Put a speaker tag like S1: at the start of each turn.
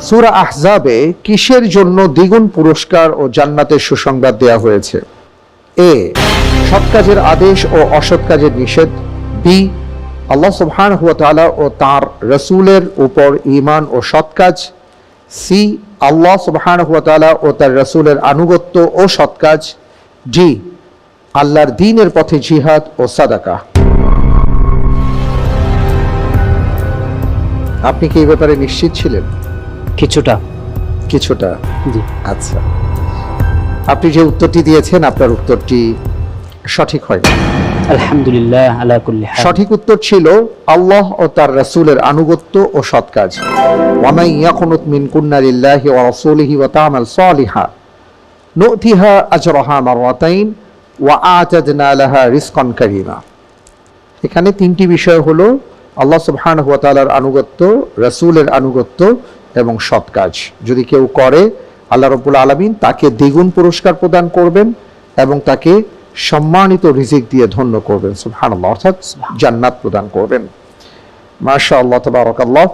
S1: সূরা আহজাবে কিসের জন্য দ্বিগুণ পুরস্কার ও জান্নাতের সুসংবাদ দেয়া হয়েছে? এ, সৎ কাজের আদেশ ও অসৎ কাজের নিষেধ। বি, আল্লাহ সুবহানাহু ওয়া তাআলা ও তাঁর রাসূলের উপর ঈমান ও সৎ কাজ। সি, আল্লাহ সুবহানাহু ওয়া তাআলা ও তার রাসূলের আনুগত্য ও সৎ কাজ। ডি, আল্লাহর দ্বীনের পথে জিহাদ ও সাদাকা। আপনি কি এই ব্যাপারে নিশ্চিত ছিলেন?
S2: কিছুটা।
S1: কিছুটা।
S2: জি।
S1: আচ্ছা, আপনি যে উত্তরটি দিয়েছেন আপনার উত্তরটি সঠিক হয়নি।
S2: আলহামদুলিল্লাহ আলা কুল্লি হাল।
S1: সঠিক উত্তর ছিল আল্লাহ ও তার রাসূলের আনুগত্য ও সৎ কাজ। ওয়া মান ইয়াকুনুত মিনকুন্না লিল্লাহি ওয়া রাসূলিহি ওয়া তা'মাল সালিহা নু'তিহা আজরাহা মাররাতাইন ওয়া আ'তাদনা লাহা রিজকান কারীমা। এখানে তিনটি বিষয় হলো আল্লাহ সুবহানাহু ওয়া তাআলার আনুগত্য, রাসূলের আনুগত্য এবং সৎ কাজ। যদি কেউ করে আল্লাহ রাব্বুল আলামিন তাকে দ্বিগুণ পুরস্কার প্রদান করবেন এবং তাকে সম্মানিত রিজিক দিয়ে ধন্য করবেন, সুবহানাল্লাহ, অর্থাৎ জান্নাত প্রদান করবেন। মাশাআল্লাহ, তাবারাকাল্লাহ।